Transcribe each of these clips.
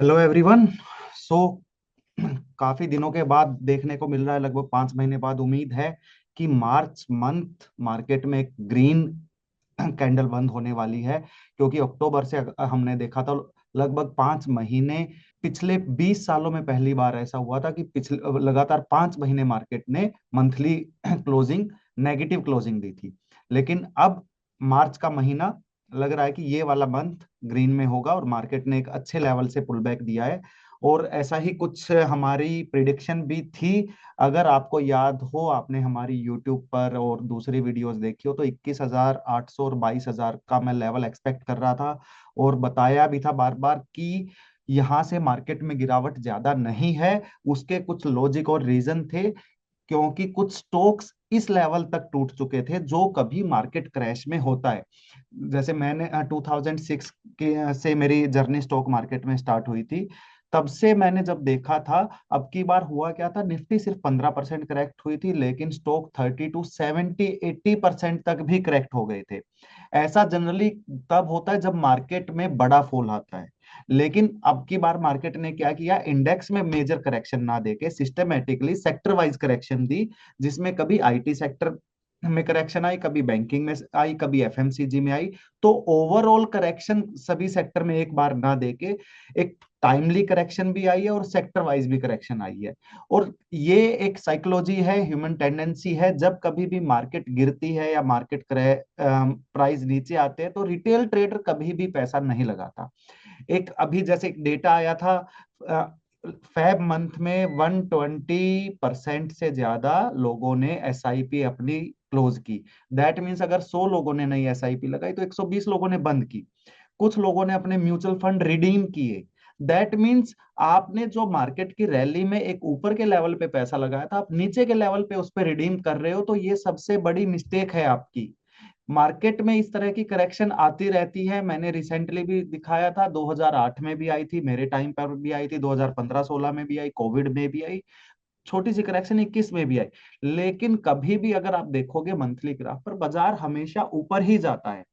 Hello everyone. सो काफी दिनों के बाद देखने को मिल रहा है, लगभग 5 महीने बाद उम्मीद है कि मार्च मंथ मार्केट में एक ग्रीन कैंडल बंद होने वाली है। क्योंकि अक्टूबर से हमने देखा था लगभग 5 महीने, पिछले 20 सालों में पहली बार ऐसा हुआ था कि पिछले लगातार 5 महीने मार्केट ने मंथली क्लोजिंग नेगेटिव क्लोजिंग दी थी। लेकिन अब मार्च का महीना लग रहा है कि ये वाला मंथ ग्रीन में होगा और मार्केट ने एक अच्छे लेवल से पुल बैक दिया है। और ऐसा ही कुछ हमारी प्रिडिक्शन भी थी। अगर आपको याद हो, आपने हमारी यूट्यूब पर और दूसरी वीडियोस देखी हो, तो 21,800 और 22,000 का मैं लेवल एक्सपेक्ट कर रहा था। और बताया भी था बार बार कि यहाँ से मार्केट में गिरावट ज्यादा नहीं है। उसके कुछ लॉजिक और रीजन थे, क्योंकि कुछ स्टॉक्स इस लेवल तक टूट चुके थे जो कभी मार्केट क्रैश में होता है। जैसे मैंने 2006 के से मेरी जर्नी स्टॉक मार्केट में स्टार्ट हुई थी। तब से मैंने जब देखा था, अब की बार हुआ क्या था, निफ्टी सिर्फ 15% करेक्ट हुई थी, लेकिन स्टॉक 30 to 70 80% तक भी करेक्ट हो गए थे। ऐसा जनरली तब होता है जब मार्केट में बड़ा फॉल आता है। लेकिन अब की बार मार्केट ने क्या किया, इंडेक्स में मेजर करेक्शन ना देके सिस्टमेटिकली सेक्टर वाइज करेक्शन दी। जिसमें कभी आईटी सेक्टर में करेक्शन आई, कभी बैंकिंग में आई, कभी एफएमसीजी में आई। तो ओवरऑल करेक्शन सभी सेक्टर में एक बार ना देके एक टाइमली करेक्शन भी आई है और सेक्टर वाइज भी करेक्शन आई है। और ये एक साइकोलॉजी है, ह्यूमन टेंडेंसी है, जब कभी भी मार्केट गिरती है या मार्केट प्राइस नीचे आते हैं तो रिटेल ट्रेडर कभी भी पैसा नहीं लगाता। एक अभी जैसे एक डेटा आया था, फेब मंथ में 120% से ज्यादा लोगों ने एसआईपी अपनी क्लोज की। दैट मीन्स अगर 100 लोगों ने नई एसआईपी लगाई तो 120 लोगों ने बंद की। कुछ लोगों ने अपने म्यूचुअल फंड रिडीम किए। दैट मीन्स आपने जो मार्केट की रैली में एक ऊपर के लेवल पे पैसा लगाया था, आप नीचे के लेवल पे उस पर रिडीम कर रहे हो, तो ये सबसे बड़ी मिस्टेक है आपकी। मार्केट में इस तरह की करेक्शन आती रहती है। मैंने रिसेंटली भी दिखाया था, 2008 में भी आई थी, मेरे टाइम पर भी आई थी, 2015-16 में भी आई, कोविड में भी आई, छोटी सी करेक्शन 21 में भी आई। लेकिन कभी भी अगर आप देखोगे मंथली ग्राफ पर, बाजार हमेशा ऊपर ही जाता है।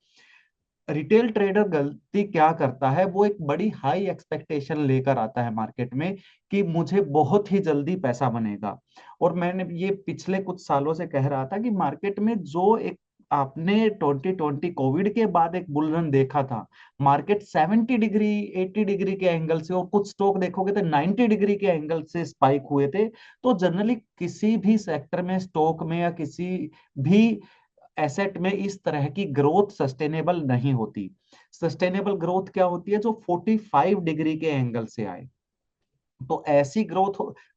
रिटेल ट्रेडर गलती क्या करता है, वो एक बड़ी हाई एक्सपेक्टेशन लेकर आता है मार्केट में कि मुझे बहुत ही जल्दी पैसा बनेगा। और मैंने ये पिछले कुछ सालों से कह रहा था कि मार्केट में जो एक आपने 2020 कोविड के बाद एक बुल रन देखा था, मार्केट 70 डिग्री 80 डिग्री के एंगल से, और कुछ स्टॉक देखोगे तो 90 डिग्री के एंगल से स्पाइक हुए थे। तो जनरली किसी भी सेक्टर में, स्टॉक में या किसी भी एसेट में इस तरह की ग्रोथ सस्टेनेबल नहीं होती। सस्टेनेबल ग्रोथ क्या होती है, जो 45 डिग्री के एंगल से आए। तो ऐसी ग्रोथ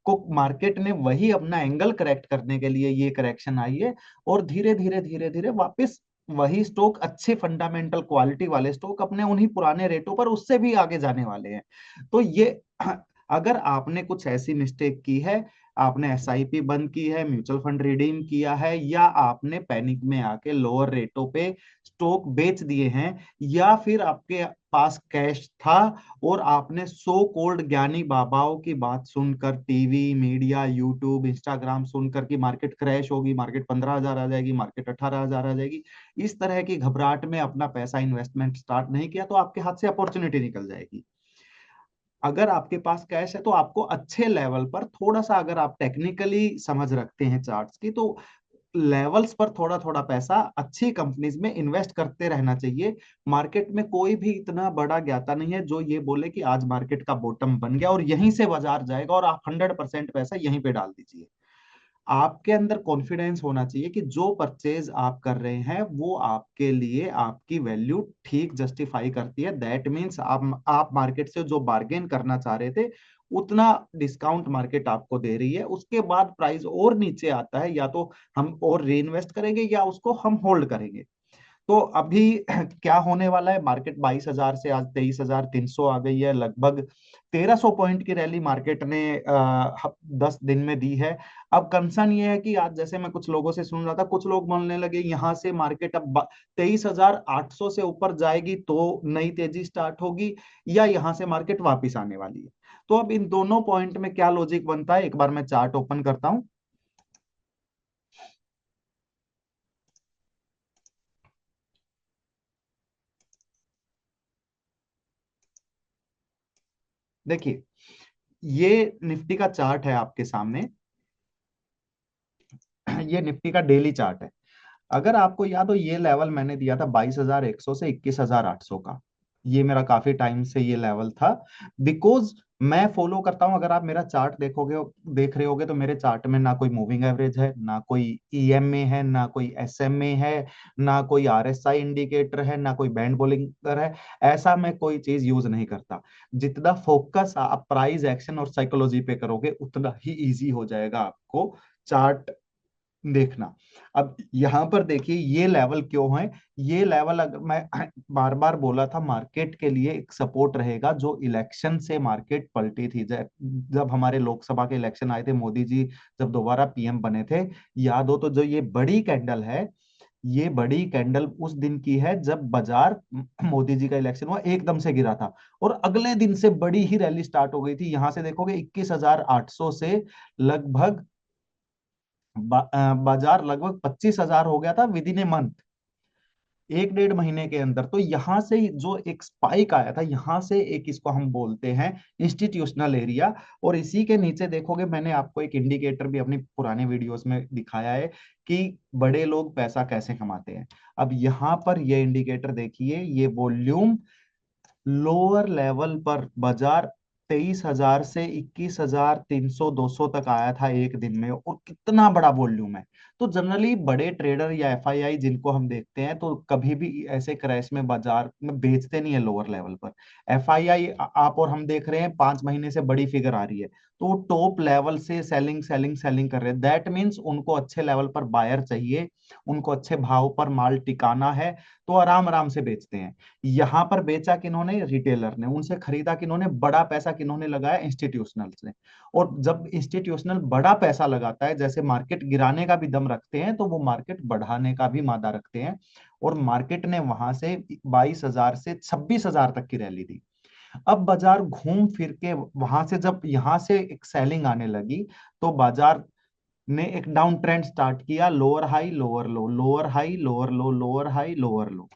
को मार्केट ने वही अपना एंगल करेक्ट करने के लिए ये करेक्शन आई है। और धीरे धीरे धीरे धीरे वापस वही स्टॉक, अच्छे फंडामेंटल क्वालिटी वाले स्टॉक अपने उन्हीं पुराने रेटों पर उससे भी आगे जाने वाले हैं। तो ये अगर आपने कुछ ऐसी मिस्टेक की है, आपने एसआईपी बंद की है, म्यूचुअल फंड रिडीम किया है, या आपने पैनिक में आके लोअर रेटों पे स्टॉक बेच दिए हैं, या फिर आपके पास कैश था और आपने सो कोल्ड ज्ञानी बाबाओं की बात सुनकर, टीवी मीडिया यूट्यूब इंस्टाग्राम सुनकर कि मार्केट क्रैश होगी, मार्केट 15,000 आ जाएगी, मार्केट 18,000 आ जाएगी, इस तरह की घबराहट में अपना पैसा इन्वेस्टमेंट स्टार्ट नहीं किया, तो आपके हाथ से अपॉर्चुनिटी निकल जाएगी। अगर आपके पास कैश है तो आपको अच्छे लेवल पर थोड़ा सा, अगर आप टेक्निकली समझ रखते हैं चार्ट्स की, तो लेवल्स पर थोड़ा थोड़ा पैसा अच्छी कंपनीज में इन्वेस्ट करते रहना चाहिए। मार्केट में कोई भी इतना बड़ा ज्ञाता नहीं है जो ये बोले कि आज मार्केट का बॉटम बन गया और यहीं से बाजार जाएगा और आप 100% पैसा यहीं पे डाल दीजिए। आपके अंदर कॉन्फिडेंस होना चाहिए कि जो परचेज आप कर रहे हैं वो आपके लिए आपकी वैल्यू ठीक जस्टिफाई करती है। दैट मीन्स आप मार्केट से जो बार्गेन करना चाह रहे थे, उतना डिस्काउंट मार्केट आपको दे रही है, उसके बाद प्राइस और नीचे आता है, या तो हम और री इन्वेस्ट करेंगे या उसको हम होल्ड करेंगे। तो अभी क्या होने वाला है, मार्केट 22,000 से आज 23,300 आ गई है, लगभग 1,300 पॉइंट की रैली मार्केट ने 10 दिन में दी है। अब कंसर्न ये है कि आज जैसे मैं कुछ लोगों से सुन रहा था, कुछ लोग बोलने लगे यहाँ से मार्केट अब 23,800 से ऊपर जाएगी तो नई तेजी स्टार्ट होगी, या यहाँ से मार्केट वापिस आने वाली है। तो अब इन दोनों पॉइंट में क्या लॉजिक बनता है, एक बार मैं चार्ट ओपन करता हूं। देखिए, ये निफ्टी का चार्ट है आपके सामने। ये निफ्टी का डेली चार्ट है। अगर आपको याद हो, ये लेवल मैंने दिया था 22,100 से 21,800 का। ये मेरा काफी टाइम से ये लेवल था। बिकॉज मैं फॉलो करता हूं, अगर आप मेरा चार्ट देखोगे, देख रहे होगे, तो मेरे चार्ट में ना कोई मूविंग एवरेज है, ना कोई ईएमए है, ना कोई एसएमए है, ना कोई आरएसआई इंडिकेटर है, ना कोई बैंड बोलिंगर है। ऐसा मैं कोई चीज यूज नहीं करता। जितना फोकस आप प्राइस एक्शन और साइकोलॉजी पे करोगे, उतना ही इजी हो जाएगा आपको चार्ट देखना। अब यहां पर देखिए ये लेवल क्यों है। ये लेवल, अगर मैं बार बार बोला था, मार्केट के लिए एक सपोर्ट रहेगा। जो इलेक्शन से मार्केट पलटी थी, जब हमारे लोकसभा के इलेक्शन आए थे, मोदी जी जब दोबारा पीएम बने थे, याद हो तो, जो ये बड़ी कैंडल है, ये बड़ी कैंडल उस दिन की है जब बाजार मोदी जी का इलेक्शन हुआ एकदम से गिरा था। और अगले दिन से बड़ी ही रैली स्टार्ट हो गई थी। यहां से देखोगे 21,800 से लगभग बाजार लगभग 25,000 हो गया था विद इन ए मंथ, एक डेढ़ महीने के अंदर। तो यहां से जो एक स्पाइक आया था, यहां से एक, इसको हम बोलते हैं इंस्टीट्यूशनल एरिया। और इसी के नीचे देखोगे, मैंने आपको एक इंडिकेटर भी अपनी पुराने वीडियोस में दिखाया है कि बड़े लोग पैसा कैसे कमाते हैं। अब यहाँ पर ये इंडिकेटर देखिए, ये वॉल्यूम लोअर लेवल पर बाजार 23,000 से 21,300 200 तक आया था एक दिन में, और कितना बड़ा वॉल्यूम है। तो जनरली बड़े ट्रेडर या एफआईआई जिनको हम देखते हैं, तो कभी भी ऐसे क्रैश में बाजार में बेचते नहीं है लोअर लेवल पर। एफआईआई आप और हम देख रहे हैं, 5 महीने से बड़ी फिगर आ रही है, तो टॉप लेवल से सेलिंग सेलिंग सेलिंग कर रहे हैं। दैट मीन्स उनको अच्छे लेवल पर बायर चाहिए, उनको अच्छे भाव पर माल टिकाना है, तो आराम आराम से बेचते हैं। यहां पर बेचा किन्होंने, रिटेलर ने। उनसे खरीदा किन्होंने, बड़ा पैसा किन्होंने लगाया, इंस्टीट्यूशनल से। और जब इंस्टीट्यूशनल बड़ा पैसा लगाता है, जैसे मार्केट गिराने का भी दम रखते हैं, तो वो मार्केट बढ़ाने का भी मादा रखते हैं। और मार्केट ने वहां से 22,000 से 26,000 तक की रैली दी। अब बाजार घूम फिर के वहां से, जब यहां से एक सेलिंग आने लगी, तो बाजार ने एक डाउन ट्रेंड स्टार्ट किया, लोअर हाई लोअर लो, लोअर हाई लोअर लो, लोअर हाई लोअर लो।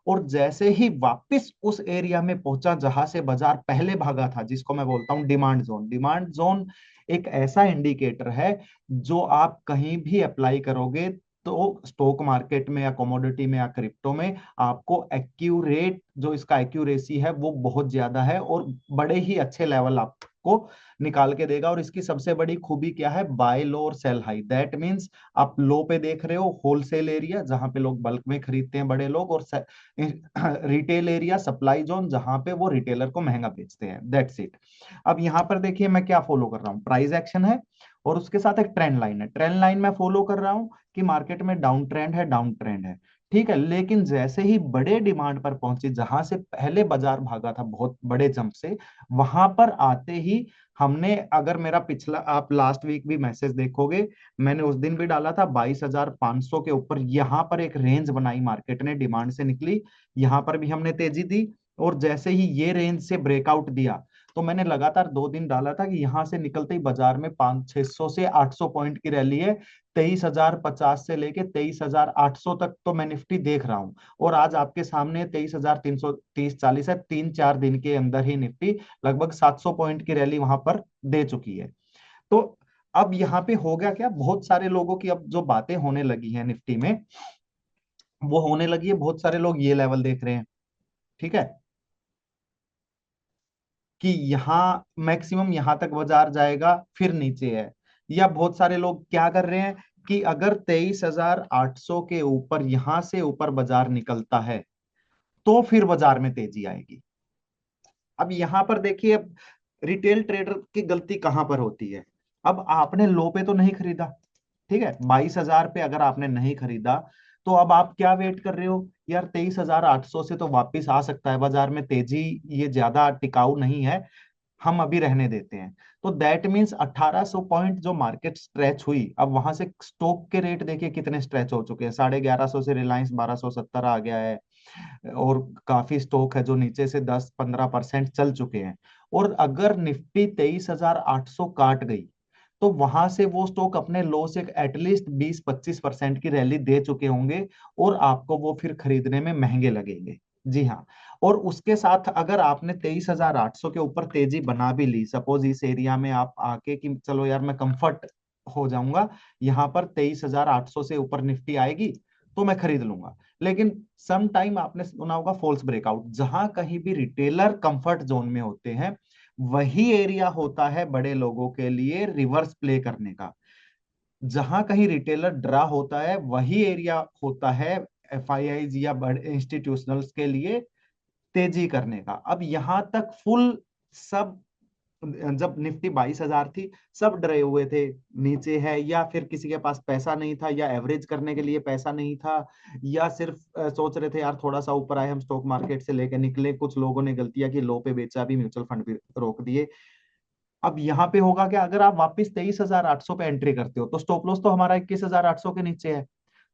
और जैसे ही वापस उस एरिया में पहुंचा जहां से बाजार पहले भागा था, जिसको मैं बोलता हूं डिमांड जोन। डिमांड जोन एक ऐसा इंडिकेटर है जो आप कहीं भी अप्लाई करोगे, तो स्टॉक मार्केट में या कमोडिटी में या क्रिप्टो में, आपको एक्यूरेट, जो इसका एक्यूरेसी है वो बहुत ज्यादा है, और बड़े ही अच्छे लेवल आपको निकाल के देगा। और इसकी सबसे बड़ी खूबी क्या है, बाय लो और सेल हाई। दैट मींस आप लो पे देख रहे हो होलसेल एरिया, जहां पे लोग बल्क में खरीदते हैं बड़े लोग, और रिटेल एरिया, सप्लाई जोन, जहां पे वो रिटेलर को महंगा बेचते हैं। That's it. अब यहाँ पर देखिए मैं क्या फॉलो कर रहा हूँ, प्राइस एक्शन है, और उसके साथ एक ट्रेंड लाइन है। ट्रेंड लाइन में फॉलो कर रहा हूँ कि मार्केट में डाउन ट्रेंड है, डाउन ट्रेंड है, ठीक है। लेकिन जैसे ही बड़े डिमांड पर पहुंची, जहां से पहले बाजार भागा था बहुत बड़े जंप से, वहां पर आते ही हमने, अगर मेरा पिछला आप लास्ट वीक भी मैसेज देखोगे, मैंने उस दिन भी डाला था 22,500 के ऊपर। यहां पर एक रेंज बनाई मार्केट ने, डिमांड से निकली, यहां पर भी हमने तेजी दी। और जैसे ही ये रेंज से ब्रेकआउट दिया, तो मैंने लगातार 2 दिन डाला था कि यहां से निकलते ही बाजार में 500-600 से 800 पॉइंट की रैली है। 23,050 से लेके 23,800 तक तो मैं निफ्टी देख रहा हूं। और आज आपके सामने 23,330-40 है। 3-4 दिन के अंदर ही निफ्टी लगभग 700 पॉइंट की रैली वहां पर दे चुकी है। तो अब यहाँ पे हो गया क्या, बहुत सारे लोगों की अब जो बातें होने लगी हैं निफ्टी में, वो होने लगी है, बहुत सारे लोग ये लेवल देख रहे हैं, ठीक है, कि यहाँ मैक्सिमम यहाँ तक बाजार जाएगा, फिर नीचे है। या बहुत सारे लोग क्या कर रहे हैं कि अगर 23,800 के ऊपर, यहां से ऊपर बाजार निकलता है, तो फिर बाजार में तेजी आएगी। अब यहां पर देखिए, अब रिटेल ट्रेडर की गलती कहां पर होती है। अब आपने लो पे तो नहीं खरीदा, ठीक है, 22,000 पे अगर आपने नहीं खरीदा, तो अब आप क्या वेट कर रहे हो यार, 23,800 से तो वापिस आ सकता है बाजार में तेजी, ये ज्यादा टिकाऊ नहीं है, हम अभी रहने देते हैं। तो दैट मीन्स 1800 पॉइंट जो मार्केट स्ट्रेच हुई, अब वहां से स्टॉक के रेट देखिए कितने स्ट्रेच हो चुके हैं। 1150 से रिलायंस 1270 आ गया है, और काफी स्टॉक है जो नीचे से 10-15% चल चुके हैं। और अगर निफ्टी 23,800 काट गई, तो वहां से वो स्टॉक अपने लो से एटलीस्ट 20-25% की रैली दे चुके होंगे, और आपको वो फिर खरीदने में महंगे लगेंगे। जी हाँ। और उसके साथ अगर आपने 23,800 के ऊपर तेजी बना भी ली, सपोज इस एरिया में आप आके कि चलो यार मैं कंफर्ट हो जाऊंगा, यहाँ पर 23,800 से ऊपर निफ्टी आएगी तो मैं खरीद लूंगा। लेकिन सम टाइम आपने सुना होगा फॉल्स ब्रेकआउट, जहां कहीं भी रिटेलर कंफर्ट जोन में होते हैं, वही एरिया होता है बड़े लोगों के लिए रिवर्स प्ले करने का। जहां कहीं रिटेलर ड्रा होता है, वही एरिया होता है एफआईआईज या बड़े इंस्टीट्यूशनल्स के लिए तेजी करने का। अब यहां तक फुल सब, जब निफ्टी 22,000 थी, सब डरे हुए थे नीचे है, या फिर किसी के पास पैसा नहीं था, या एवरेज करने के लिए पैसा नहीं था, या सिर्फ सोच रहे थे यार थोड़ा सा ऊपर आए हम स्टॉक मार्केट से लेके निकले। कुछ लोगों ने गलतियां की, लो पे बेचा भी, म्यूचुअल फंड भी रोक दिए। अब यहाँ पे होगा क्या, अगर आप वापस 23,800 पे एंट्री करते हो तो स्टॉप लॉस तो हमारा 21,800 के नीचे है।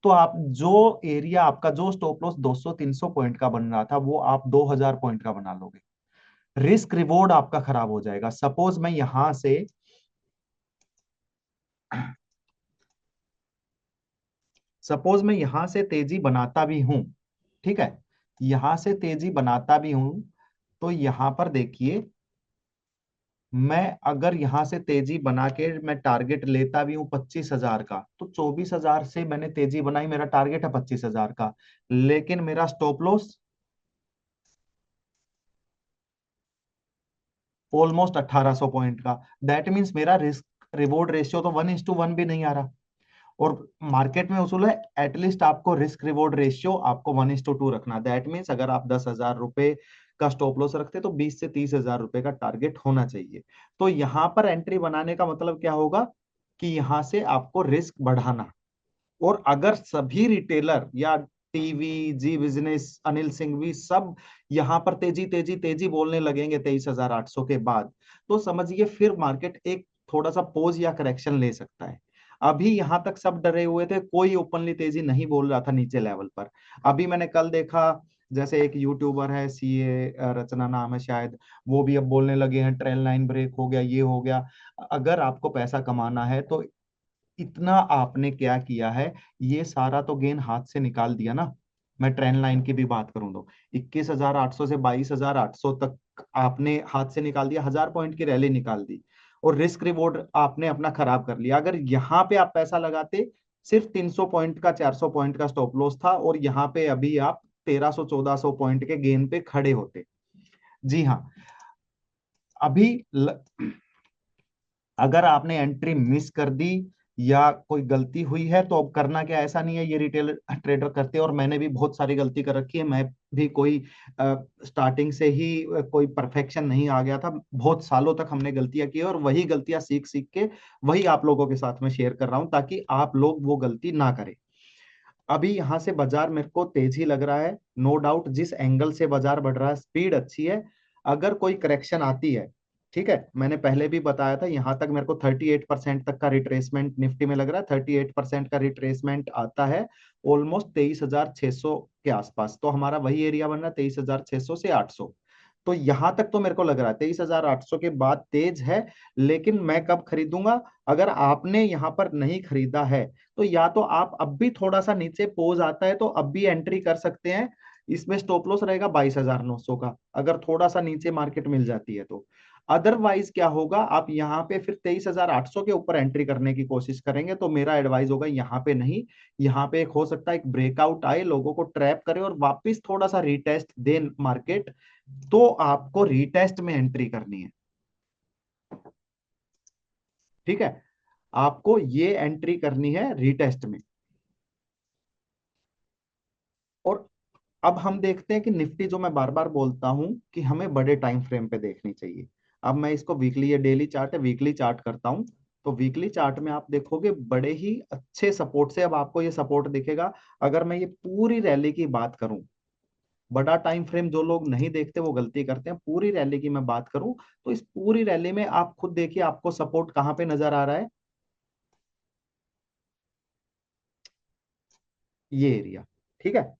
तो आप जो एरिया, आपका जो स्टॉप लॉस 200-300 पॉइंट का बन रहा था, वो आप 2,000 पॉइंट का बना लोगे। रिस्क रिवॉर्ड आपका खराब हो जाएगा। सपोज मैं यहां से तेजी बनाता भी हूं, ठीक है, यहां से तेजी बनाता भी हूं, तो यहां पर देखिए, मैं अगर यहां से तेजी बना के मैं टारगेट लेता भी हूं 25,000 का, तो 24,000 से मैंने तेजी बनाई, मेरा टारगेट है 25,000 का, लेकिन मेरा स्टॉप लॉस ऑलमोस्ट 1,800 पॉइंट का। दैट मीन्स मेरा रिस्क रिवॉर्ड रेशियो तो 1:1 भी नहीं आ रहा। और मार्केट में उसूल है एटलीस्ट आपको रिस्क रिवॉर्ड रेशियो आपको 1:2 रखना। दैट मीन्स अगर आप 10,000 रुपए का स्टॉप लॉस रखते तो 20 से 30,000 रुपए का टारगेट होना चाहिए। तो यहां पर एंट्री बनाने का मतलब क्या होगा कि यहां से आपको रिस्क बढ़ाना। और अगर सभी रिटेलर या टीवी जी बिजनेस अनिल सिंघवी सब यहां पर तेजी तेजी तेजी बोलने लगेंगे 23,800 के बाद, तो समझिए फिर मार्केट एक थोड़ा सा पोज या करेक्शन ले सकता है। अभी यहां तक सब डरे हुए थे, कोई ओपनली तेजी नहीं बोल रहा था नीचे लेवल पर। अभी मैंने कल देखा, जैसे एक यूट्यूबर है सीए रचना नाम है शायद, वो भी अब बोलने लगे हैं ट्रेल लाइन ब्रेक हो गया, ये हो गया। अगर आपको पैसा कमाना है तो इतना आपने क्या किया है, ये सारा तो गेन हाथ से निकाल दिया ना। मैं ट्रेंड लाइन की भी बात करूं तो 21,800 से 22,800 तक आपने हाथ से निकाल दिया, 1,000 पॉइंट की रैली निकाल दी। और रिस्क रिवॉर्ड आपने अपना खराब कर लिया। अगर यहाँ पे आप पैसा लगाते, सिर्फ 300 पॉइंट का 400 पॉइंट का स्टॉप लॉस था, और यहाँ पे अभी आप 1,300-1,400 पॉइंट के गेन पे खड़े होते। जी हाँ। अभी ल... अगर आपने एंट्री मिस कर दी या कोई गलती हुई है तो अब करना क्या, ऐसा नहीं है ये रिटेल ट्रेडर करते हैं, और मैंने भी बहुत सारी गलती कर रखी है। मैं भी कोई स्टार्टिंग से ही कोई परफेक्शन नहीं आ गया था, बहुत सालों तक हमने गलतियां की, और वही गलतियां सीख सीख के वही आप लोगों के साथ में शेयर कर रहा हूं, ताकि आप लोग वो गलती ना करें। अभी यहाँ से बाजार मेरे को तेज ही लग रहा है, नो डाउट। जिस एंगल से बाजार बढ़ रहा है, स्पीड अच्छी है। अगर कोई करेक्शन आती है, ठीक है, मैंने पहले भी बताया था, यहाँ तक मेरे को 38% तक का रिट्रेसमेंट निफ्टी में लग रहा है। 38% का रिट्रेसमेंट आता है ऑलमोस्ट 23,600 के आसपास। तो हमारा वही एरिया बन रहा है 23,600 से 800। तो यहां तक तो मेरे को लग रहा है 23,800 के बाद तेज है। लेकिन मैं कब खरीदूंगा, अगर आपने यहां पर नहीं खरीदा है, तो या तो आप अब भी थोड़ा सा नीचे पोज आता है तो अब भी एंट्री कर सकते हैं। इसमें स्टॉप लॉस रहेगा 22,900 का, अगर थोड़ा सा नीचे मार्केट मिल जाती है तो। अदरवाइज क्या होगा, आप यहाँ पे फिर 23,800 के ऊपर एंट्री करने की कोशिश करेंगे, तो मेरा एडवाइस होगा यहाँ पे नहीं। यहाँ पे एक हो सकता है एक ब्रेकआउट आए, लोगों को ट्रैप करे और वापस थोड़ा सा रिटेस्ट दे मार्केट, तो आपको रिटेस्ट में एंट्री करनी है। ठीक है, आपको ये एंट्री करनी है रिटेस्ट में। और अब हम देखते हैं कि निफ्टी, जो मैं बार बार बोलता हूं कि हमें बड़े टाइम फ्रेम पे देखनी चाहिए। अब मैं इसको वीकली, ये डेली चार्ट है, वीकली चार्ट करता हूं। तो वीकली चार्ट में आप देखोगे बड़े ही अच्छे सपोर्ट से, अब आपको ये सपोर्ट दिखेगा। अगर मैं ये पूरी रैली की बात करूं, बड़ा टाइम फ्रेम जो लोग नहीं देखते वो गलती करते हैं, पूरी रैली की मैं बात करूं, तो इस पूरी रैली में आप खुद देखिए आपको सपोर्ट कहां पे नजर आ रहा है, ये एरिया। ठीक है,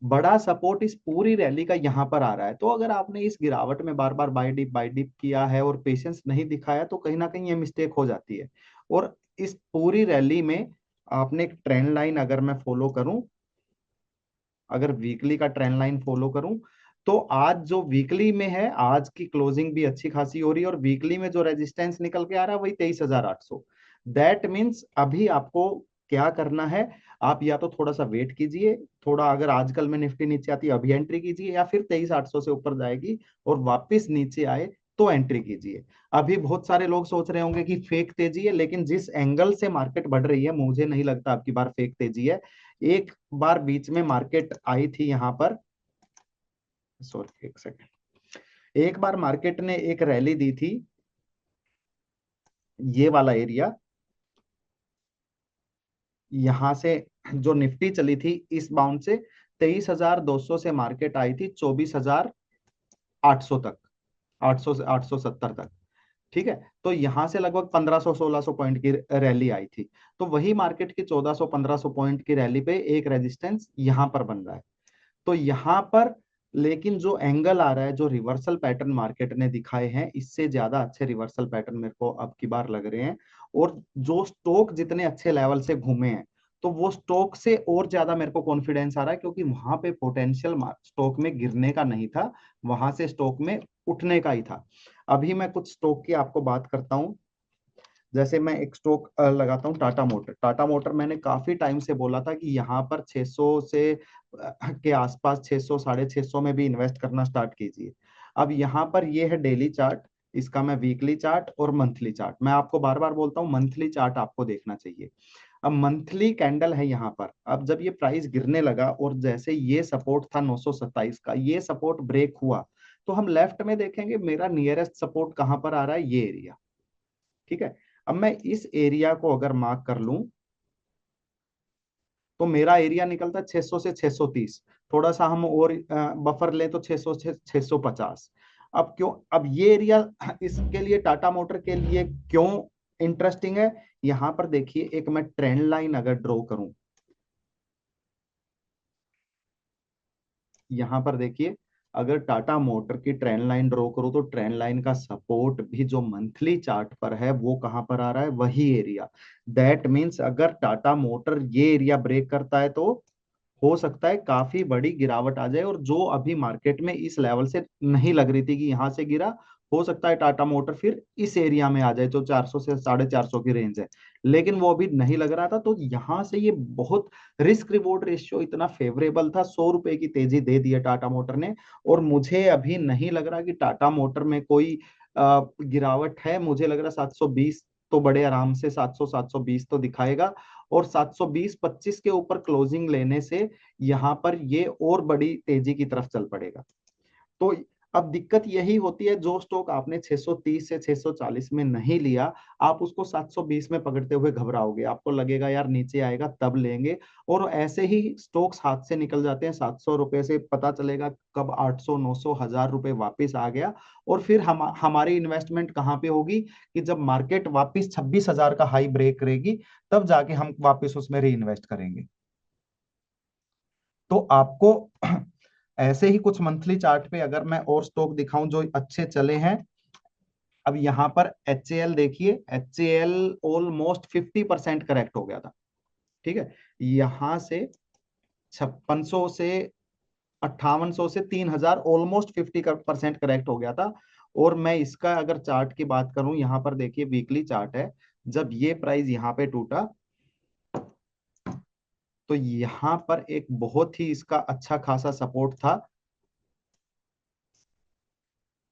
बड़ा सपोर्ट इस पूरी रैली का यहां पर आ रहा है। तो अगर आपने इस गिरावट में बार बार बाय डिप किया है और पेशेंस नहीं दिखाया, तो कहीं ना कहीं ये मिस्टेक हो जाती है। और इस पूरी रैली में आपने एक ट्रेंड लाइन अगर मैं फॉलो करूं, अगर वीकली का ट्रेंड लाइन फॉलो करूं तो आज जो वीकली में है, आज की क्लोजिंग भी अच्छी खासी हो रही है और वीकली में जो रेजिस्टेंस निकल के आ रहा है वही 23,800। दैट मीन्स अभी आपको क्या करना है, आप या तो थोड़ा सा वेट कीजिए, थोड़ा अगर आजकल में निफ्टी नीचे आती है अभी एंट्री कीजिए, या फिर 23,800 से ऊपर जाएगी और वापस नीचे आए तो एंट्री कीजिए। अभी बहुत सारे लोग सोच रहे होंगे कि फेक तेजी है, लेकिन जिस एंगल से मार्केट बढ़ रही है मुझे नहीं लगता आपकी बार फेक तेजी है। एक बार बीच में मार्केट आई थी यहाँ पर, सॉरी एक सेकेंड, एक बार मार्केट ने एक रैली दी थी, ये वाला एरिया, यहां से जो निफ्टी चली थी इस बाउंड से 23,200 से मार्केट आई थी 24,800 तक, 800 से 870 तक। ठीक है, तो यहां से लगभग 1500-1600 पॉइंट की रैली आई थी। तो वही मार्केट की 1400-1500 पॉइंट की रैली पे एक रेजिस्टेंस यहां पर बन रहा है। तो यहां पर लेकिन जो एंगल आ रहा है, जो रिवर्सल पैटर्न मार्केट ने दिखाए हैं, इससे ज्यादा अच्छे रिवर्सल पैटर्न मेरे को अब की बार लग रहे हैं। और जो स्टॉक जितने अच्छे लेवल से घूमे हैं, तो वो स्टॉक से और ज्यादा मेरे को कॉन्फिडेंस आ रहा है, क्योंकि वहां पे पोटेंशियल स्टॉक में गिरने का नहीं था, वहां से स्टॉक में उठने का ही था। अभी मैं कुछ स्टॉक की आपको बात करता हूँ। जैसे मैं एक स्टॉक लगाता हूँ टाटा मोटर। टाटा मोटर मैंने काफी टाइम से बोला था कि यहाँ पर 600 से के आसपास, 600 650 में भी इन्वेस्ट करना स्टार्ट कीजिए। अब यहाँ पर ये है डेली चार्ट, इसका मैं वीकली चार्ट और मंथली चार्ट, मैं आपको बार बार बोलता हूँ मंथली चार्ट आपको देखना चाहिए। अब मंथली कैंडल है यहाँ पर, अब जब ये प्राइस गिरने लगा और जैसे ये सपोर्ट था 927 का, ये सपोर्ट ब्रेक हुआ, तो हम लेफ्ट में देखेंगे मेरा नियरेस्ट सपोर्ट कहाँ पर आ रहा है, ये एरिया। ठीक है, अब मैं इस एरिया को अगर मार्क कर लूं तो मेरा एरिया निकलता है 600 से 630, थोड़ा सा हम और बफर लें तो 600 से 650। अब क्यों, अब ये एरिया इसके लिए, टाटा मोटर के लिए क्यों इंटरेस्टिंग है, यहां पर देखिए एक मैं ट्रेंड लाइन अगर ड्रॉ करूं, यहां पर देखिए अगर टाटा मोटर की ट्रेंड लाइन ड्रॉ करूं तो ट्रेंड लाइन का सपोर्ट भी जो मंथली चार्ट पर है वो कहां पर आ रहा है, वही एरिया। दैट मीन्स अगर टाटा मोटर ये एरिया ब्रेक करता है तो हो सकता है काफी बड़ी गिरावट आ जाए, और जो अभी मार्केट में इस लेवल से नहीं लग रही थी कि यहां से गिरा, हो सकता है टाटा मोटर फिर इस एरिया में आ जाए जो 400 से 450 की रेंज है, लेकिन वो अभी नहीं लग रहा था। तो यहां से ये बहुत रिस्क रिवॉर्ड रेशियो इतना फेवरेबल था, 100 रुपए की तेजी दे दी है टाटा मोटर ने। और मुझे अभी नहीं लग रहा कि टाटा मोटर में कोई गिरावट है, मुझे लग रहा 720 तो बड़े आराम से 700 720 तो दिखाएगा, और 720-25 के ऊपर क्लोजिंग लेने से यहाँ पर ये और बड़ी तेजी की तरफ चल पड़ेगा। तो अब दिक्कत यही होती है, जो स्टॉक आपने 630 से 640 में नहीं लिया, आप उसको 720 में पकड़ते हुए घबराओगे, आपको लगेगा यार नीचे आएगा तब लेंगे, और ऐसे ही स्टॉक्स हाथ से निकल जाते हैं। 700 रुपए से पता चलेगा कब 800 900 1000 रुपए वापस आ गया, और फिर हमारी इन्वेस्टमेंट कहाँ पे होगी कि जब मार्केट वापस 26,000 का हाई ब्रेक करेगी, तब जाके हम वापस उसमें री इन्वेस्ट करेंगे। तो आपको ऐसे ही कुछ मंथली चार्ट पे अगर मैं और स्टॉक दिखाऊं जो अच्छे चले हैं, अब यहाँ पर HAL देखिए, HAL ऑलमोस्ट 50% करेक्ट हो गया था। ठीक है, यहाँ से 5600 से 5800 से 3000, ऑलमोस्ट 50% करेक्ट हो गया था। और मैं इसका अगर चार्ट की बात करूं, यहाँ पर देखिए वीकली चार्ट है, जब ये प्राइस यहाँ पे टूटा तो यहाँ पर एक बहुत ही इसका अच्छा खासा सपोर्ट था।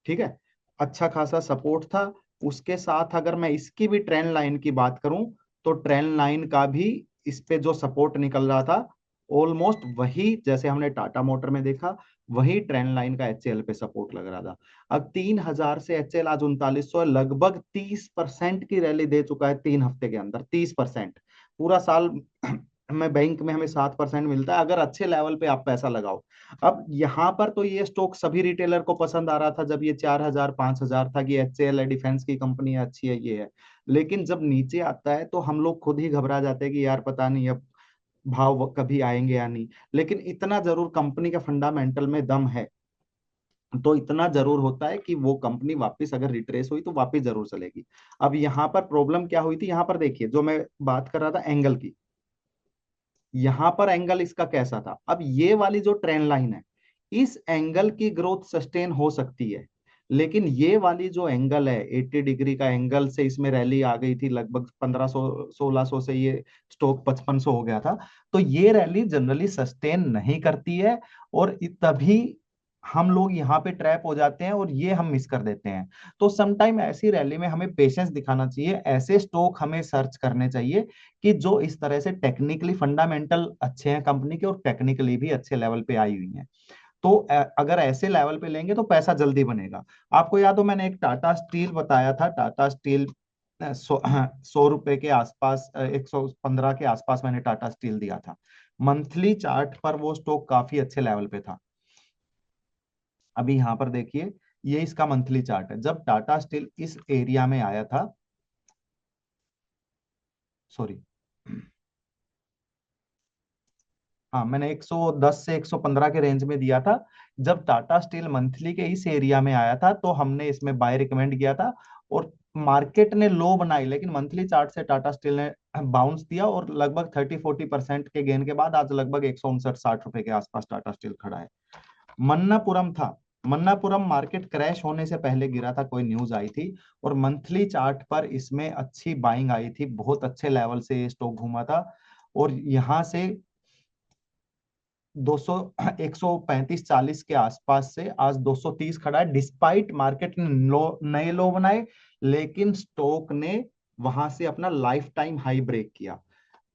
ठीक है, अच्छा खासा सपोर्ट था। उसके साथ अगर मैं इसकी भी ट्रेंड लाइन की बात करूं तो ट्रेंड लाइन का भी इस पे जो सपोर्ट निकल रहा था, ऑलमोस्ट वही जैसे हमने टाटा मोटर में देखा, वही ट्रेंड लाइन का HCL पे सपोर्ट लग रहा था। अब 3000 से HCL आज 3900 है, लगभग 30% की रैली दे चुका है 3 हफ्ते के अंदर, 30%। पूरा साल में बैंक में हमें 7% मिलता है अगर अच्छे लेवल पे आप पैसा लगाओ। अब यहाँ पर तो ये स्टॉक सभी रिटेलर को पसंद आ रहा था जब ये 4000 5000 था कि HCL है, डिफेंस की कंपनी है, अच्छी है, ये है। लेकिन जब नीचे आता है तो हम लोग खुद ही घबरा जाते हैं कि यार पता नहीं अब भाव कभी आएंगे या नहीं। लेकिन इतना जरूर कंपनी का फंडामेंटल में दम है, तो इतना जरूर होता है कि वो कंपनी वापस अगर रिट्रेस हुई तो वापस जरूर चलेगी। अब यहाँ पर प्रॉब्लम क्या हुई थी, यहाँ पर देखिए जो मैं बात कर रहा था एंगल की, यहां पर एंगल इसका कैसा था। अब ये वाली जो ट्रेंड लाइन है, इस एंगल की ग्रोथ सस्टेन हो सकती है, लेकिन ये वाली जो एंगल है 80 डिग्री का एंगल से इसमें रैली आ गई थी, लगभग 1500 1600 से ये स्टॉक 5500 हो गया था। तो ये रैली जनरली सस्टेन नहीं करती है, और तभी हम लोग यहाँ पे ट्रैप हो जाते हैं और ये हम मिस कर देते हैं। तो समटाइम ऐसी रैली में हमें पेशेंस दिखाना चाहिए, ऐसे स्टॉक हमें सर्च करने चाहिए कि जो इस तरह से टेक्निकली फंडामेंटल अच्छे हैं कंपनी के, और टेक्निकली भी अच्छे लेवल पे आई हुई हैं। तो अगर ऐसे लेवल पे लेंगे तो पैसा जल्दी बनेगा। आपको याद हो मैंने एक टाटा स्टील बताया था, टाटा स्टील 100 रुपए के आसपास, 115 के आसपास मैंने टाटा स्टील दिया था। मंथली चार्ट पर वो स्टॉक काफी अच्छे लेवल पे था। अभी यहाँ पर देखिए, ये इसका मंथली चार्ट है, जब टाटा स्टील इस एरिया में आया था, सॉरी, हाँ मैंने 110 से 115 के रेंज में दिया था। जब टाटा स्टील मंथली के इस एरिया में आया था तो हमने इसमें बाय रिकमेंड किया था, और मार्केट ने लो बनाई, लेकिन मंथली चार्ट से टाटा स्टील ने बाउंस दिया, और लगभग 30-40% के गेन के बाद आज लगभग 159-60 रुपए के आसपास टाटा स्टील खड़ा है। मन्नापुरम था, मन्नापुरम मार्केट क्रैश होने से पहले गिरा था, कोई न्यूज आई थी, और मंथली चार्ट पर इसमें अच्छी बाइंग आई थी, बहुत अच्छे लेवल से ये स्टॉक घूमा था, और यहाँ से 200 135-40 के आसपास से आज 230 खड़ा है, डिस्पाइट मार्केट ने नए लो बनाए, लेकिन स्टॉक ने वहां से अपना लाइफ टाइम हाई ब्रेक किया।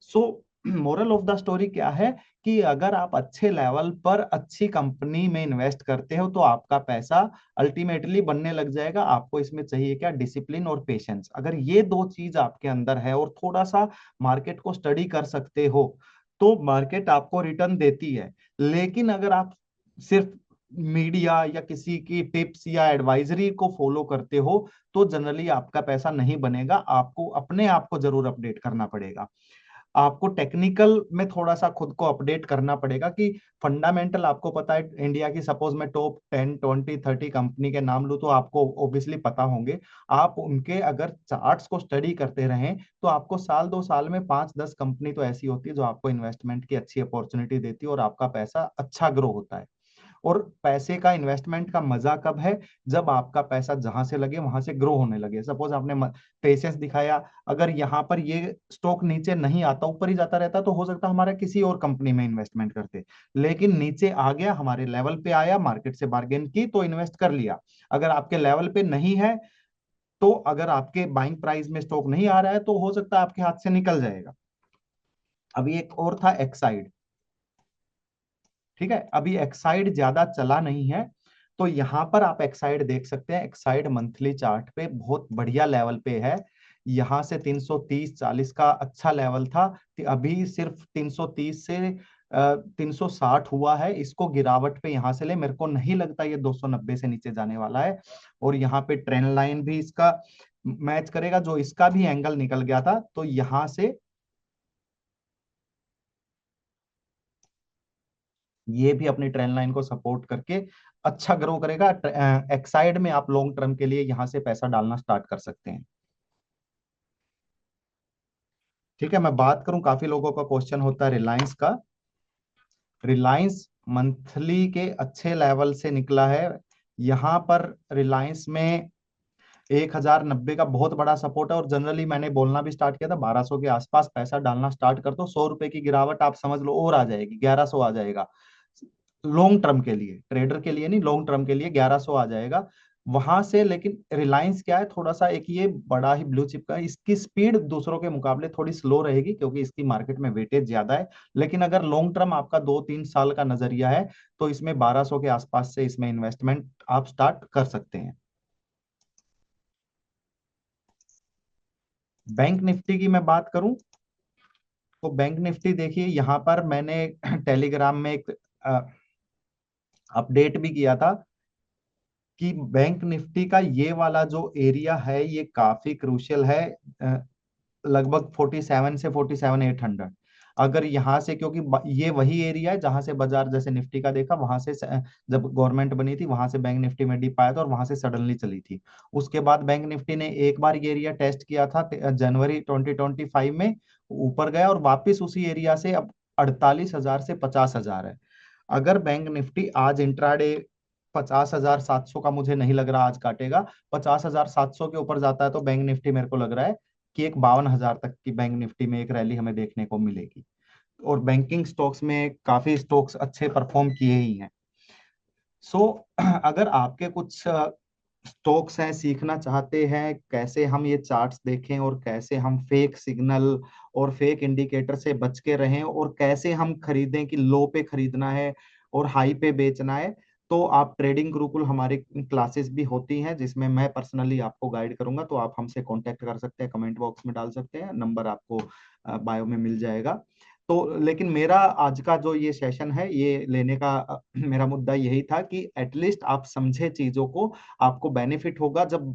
सो मोरल ऑफ द स्टोरी क्या है, कि अगर आप अच्छे लेवल पर अच्छी कंपनी में इन्वेस्ट करते हो तो आपका पैसा अल्टीमेटली बनने लग जाएगा। आपको इसमें चाहिए क्या, डिसिप्लिन और पेशेंस। अगर ये दो चीज आपके अंदर है और थोड़ा सा मार्केट को स्टडी कर सकते हो, तो मार्केट आपको रिटर्न देती है। लेकिन अगर आप सिर्फ मीडिया या किसी की टिप्स या एडवाइजरी को फॉलो करते हो, तो जनरली आपका पैसा नहीं बनेगा। आपको अपने आप को जरूर अपडेट करना पड़ेगा, आपको टेक्निकल में थोड़ा सा खुद को अपडेट करना पड़ेगा, कि फंडामेंटल आपको पता है इंडिया की, सपोज मैं टॉप 10 20 30 कंपनी के नाम लूं तो आपको ऑब्वियसली पता होंगे। आप उनके अगर चार्ट्स को स्टडी करते रहें तो आपको साल 2 साल में 5-10 कंपनी तो ऐसी होती है जो आपको इन्वेस्टमेंट की अच्छी अपॉर्चुनिटी देती है, और आपका पैसा अच्छा ग्रो होता है। और पैसे का इन्वेस्टमेंट का मजा कब है, जब आपका पैसा जहां से लगे वहां से ग्रो होने लगे। सपोज आपने पेशेंस दिखाया, अगर यहाँ पर ये स्टॉक नीचे नहीं आता, ऊपर ही जाता रहता, तो हो सकता है हमारा किसी और कंपनी में इन्वेस्टमेंट करते, लेकिन नीचे आ गया, हमारे लेवल पे आया, मार्केट से बार्गेन की तो इन्वेस्ट कर लिया। अगर आपके लेवल पे नहीं है, तो अगर आपके बाइंग प्राइस में स्टॉक नहीं आ रहा है, तो हो सकता है आपके हाथ से निकल जाएगा। अभी एक और था एक्साइड, ठीक है, अभी एक्साइड ज्यादा चला नहीं है, तो यहां पर आप एक्साइड देख सकते हैं। एक्साइड मंथली चार्ट पे बहुत बढ़िया लेवल पे है, यहां से 330-40 का अच्छा लेवल था, अभी सिर्फ 330 से 360 हुआ है। इसको गिरावट पे यहां से ले, मेरे को नहीं लगता ये 290 से नीचे जाने वाला है। और यहाँ पे ट्रेंड लाइन भी इसका मैच करेगा, जो इसका भी एंगल निकल गया था, तो यहां से ये भी अपनी ट्रेंड लाइन को सपोर्ट करके अच्छा ग्रो करेगा। एक्साइड में आप लॉन्ग टर्म के लिए यहां से पैसा डालना स्टार्ट कर सकते हैं। ठीक है, मैं बात करूं, काफी लोगों का क्वेश्चन होता है रिलायंस का। रिलायंस मंथली के अच्छे लेवल से निकला है, यहां पर रिलायंस में 1090 का बहुत बड़ा सपोर्ट है, और जनरली मैंने बोलना भी स्टार्ट किया था 1200 के आसपास पैसा डालना स्टार्ट कर दो। 100 रुपए की गिरावट आप समझ लो और आ जाएगी, 1100 आ जाएगा। लॉन्ग टर्म के लिए, ट्रेडर के लिए नहीं, लॉन्ग टर्म के लिए 1100 आ जाएगा वहां से। लेकिन रिलायंस क्या है, थोड़ा सा एक ये बड़ा ही ब्लू चिप का है, इसकी स्पीड दूसरों के मुकाबले थोड़ी स्लो रहेगी, क्योंकि इसकी मार्केट में वेटेज ज्यादा है। लेकिन अगर लॉन्ग टर्म आपका 2-3 साल का नजरिया है, तो इसमें 1200 के आसपास से इसमें इन्वेस्टमेंट आप स्टार्ट कर सकते हैं। बैंक निफ्टी की मैं बात करूं, तो बैंक निफ्टी देखिए, यहाँ पर मैंने टेलीग्राम में एक अपडेट भी किया था, कि बैंक निफ्टी का ये वाला जो एरिया है ये काफी क्रूशियल है, लगभग 47 से 47,800। अगर यहाँ से, क्योंकि ये वही एरिया है जहां से बाजार, जैसे निफ्टी का देखा, वहां से जब गवर्नमेंट बनी थी वहां से बैंक निफ्टी में डिप आया था, और वहां से सडनली चली थी। उसके बाद बैंक निफ्टी ने एक बार ये एरिया टेस्ट किया था जनवरी 2025 में, ऊपर गया और वापस उसी एरिया से अब 48,000 से 50,000 है। अगर बैंक निफ्टी आज इंट्राडे 50,700 का, मुझे नहीं लग रहा आज काटेगा, 50,700 के ऊपर जाता है तो बैंक निफ्टी मेरे को लग रहा है कि एक 52,000 तक की बैंक निफ्टी में एक रैली हमें देखने को मिलेगी। और बैंकिंग स्टॉक्स में काफी स्टॉक्स अच्छे परफॉर्म किए ही हैं। सो अगर आपके कुछ स्टॉक्स हैं, सीखना चाहते हैं कैसे हम ये चार्ट्स देखें और कैसे हम फेक सिग्नल और फेक इंडिकेटर से बच के रहें और कैसे हम खरीदें कि लो पे खरीदना है और हाई पे बेचना है, तो आप ट्रेडिंग गुरुकुल हमारी क्लासेस भी होती हैं जिसमें मैं पर्सनली आपको गाइड करूंगा। तो आप हमसे कांटेक्ट कर सकते हैं, कमेंट बॉक्स में डाल सकते हैं, नंबर आपको बायो में मिल जाएगा। तो लेकिन मेरा आज का जो ये सेशन है ये लेने का मेरा मुद्दा यही था कि एटलीस्ट आप समझे चीजों को, आपको बेनिफिट होगा। जब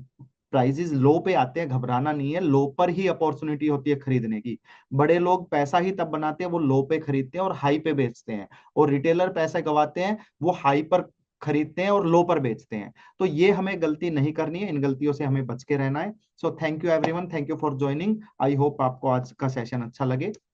प्राइजेस लो पे आते हैं घबराना नहीं है, लो पर ही अपॉर्चुनिटी होती है खरीदने की। बड़े लोग पैसा ही तब बनाते हैं वो लो पे खरीदते हैं और हाई पे बेचते हैं, और रिटेलर पैसे गवाते हैं वो हाई पर खरीदते हैं और लो पर बेचते हैं। तो ये हमें गलती नहीं करनी है, इन गलतियों से हमें बच के रहना है। So thank you everyone, thank you for joining. I hope आपको आज का सेशन अच्छा लगे।